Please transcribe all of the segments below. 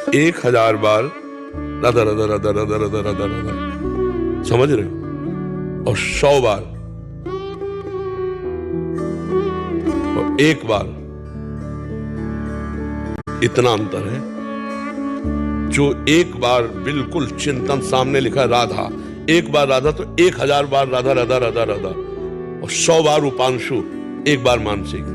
1000 बार राधा राधा राधा राधा राधा राधा राधा, समझ रहे हो? और 100 बार और 1 बार, इतना अंतर है। जो 1 बार बिल्कुल चिंतन सामने लिखा राधा, 1 बार राधा तो 1000 बार राधा राधा राधा राधा, और 100 बार उपांशु, 1 बार मानसिक।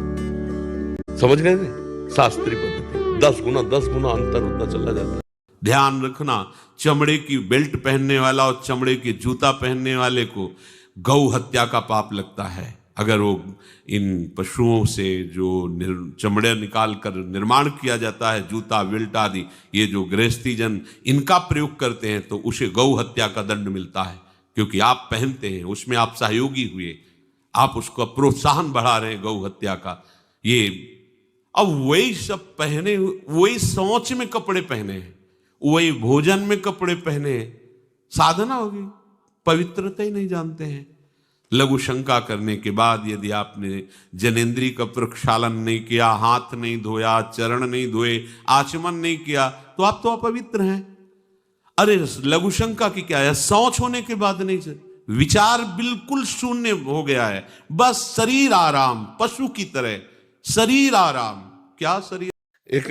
समझ गए थे? शास्त्रीय पद्धति 10 गुना अंतर होता चला जाता है। ध्यान रखना, चमड़े की बेल्ट पहनने वाला और चमड़े के जूता पहनने वाले को गौ हत्या का पाप लगता है। अगर वो इन पशुओं से जो चमड़े निकाल कर निर्माण किया जाता है, जूता बेल्ट आदि, ये जो गृहस्थी जन इनका प्रयोग करते हैं, तो उसे गौ हत्या का दंड मिलता है। क्योंकि आप पहनते हैं, उसमें आप सहयोगी हुए, आप उसको प्रोत्साहन बढ़ा रहे हैं गौ हत्या का। ये अब वही सब पहने, वही सोच में कपड़े पहने हैं, वही भोजन में कपड़े पहने हैं, साधना होगी, पवित्रता ही नहीं जानते हैं। लघु शंका करने के बाद यदि आपने जनेंद्री का प्रक्षालन नहीं किया, हाथ नहीं धोया, चरण नहीं धोए, आचमन नहीं किया, तो आप तो अपवित्र हैं। अरे लघु शंका की क्या है, शौच होने के बाद नहीं से विचार बिल्कुल शून्य हो गया है, बस शरीर आराम, पशु की तरह शरीर आराम। क्या शरीर? एक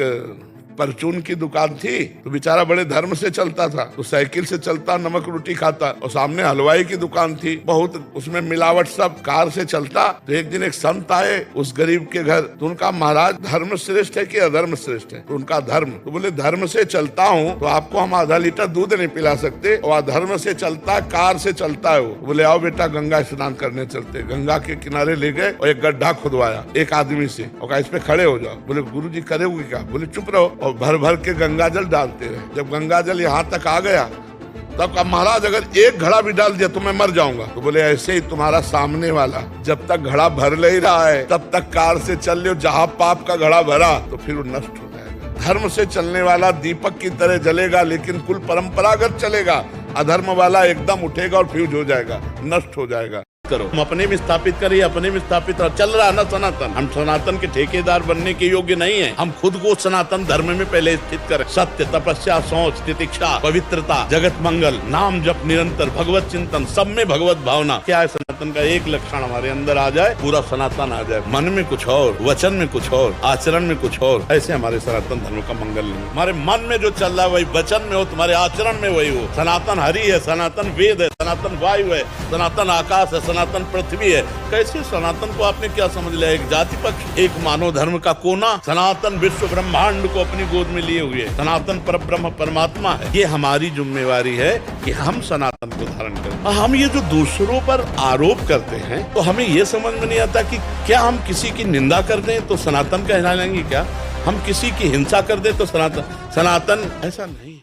परचून की दुकान थी, तो बेचारा बड़े धर्म से चलता था, तो साइकिल से चलता, नमक रोटी खाता, और सामने हलवाई की दुकान थी, बहुत उसमें मिलावट, सब कार से चलता। तो एक दिन एक संत आए उस गरीब के घर, तो उनका महाराज धर्म श्रेष्ठ है कि अधर्म श्रेष्ठ है? तो उनका धर्म। तो बोले धर्म से चलता हूँ तो आपको हम आधा लीटर दूध नहीं पिला सकते, और अधर्म से चलता, कार से चलता है वो। बोले आओ बेटा गंगा स्नान करने चलते। गंगा के किनारे ले गए और एक गड्ढा खुदवाया एक आदमी से, और कहा इस पे खड़े हो जाओ। बोले गुरुजी करेंगे क्या? बोले चुप रहो, और भर भर के गंगा जल डालते रहे। जब गंगा जल यहाँ तक आ गया, तब कहा महाराज अगर एक घड़ा भी डाल दिया तो मैं मर जाऊंगा। तो बोले ऐसे ही तुम्हारा सामने वाला जब तक घड़ा भर ले रहा है तब तक कार से चल लो, जहाँ पाप का घड़ा भरा तो फिर वो नष्ट हो जाएगा। धर्म से चलने वाला दीपक की तरह जलेगा, लेकिन कुल परंपरागत चलेगा। अधर्म वाला एकदम उठेगा और फ्यूज हो जाएगा, नष्ट हो जाएगा। करो, हम अपने में स्थापित करिए, अपने में स्थापित चल रहा ना सनातन। हम सनातन के ठेकेदार बनने के योग्य नहीं है। हम खुद को सनातन धर्म में पहले स्थित करें। सत्य, तपस्या, सोच, तितिक्षा, पवित्रता, जगत मंगल, नाम जप निरंतर, भगवत चिंतन, सब में भगवत भावना। क्या है सनातन का एक लक्षण हमारे अंदर आ जाए, पूरा सनातन आ जाए। मन में कुछ और, वचन में कुछ और, आचरण में कुछ और, ऐसे हमारे सनातन धर्म का मंगल नहीं। हमारे मन में जो चल रहा है वही वचन में हो, तुम्हारे आचरण में वही हो। सनातन हरि है, सनातन वेद है, सनातन वायु है, सनातन आकाश है, सनातन पृथ्वी है। कैसे सनातन को आपने क्या समझ लिया? एक जाति पक्ष, एक मानव धर्म का कोना। सनातन विश्व ब्रह्मांड को अपनी गोद में लिए हुए सनातन परब्रह्म परमात्मा है। ये हमारी जिम्मेवारी है कि हम सनातन को धारण करें। हम ये जो दूसरों पर आरोप करते हैं, तो हमें ये समझ में नहीं आता कि क्या हम किसी की निंदा कर दें तो सनातन कहला लेंगे क्या? हम किसी की हिंसा कर दें तो सनातन? ऐसा नहीं है।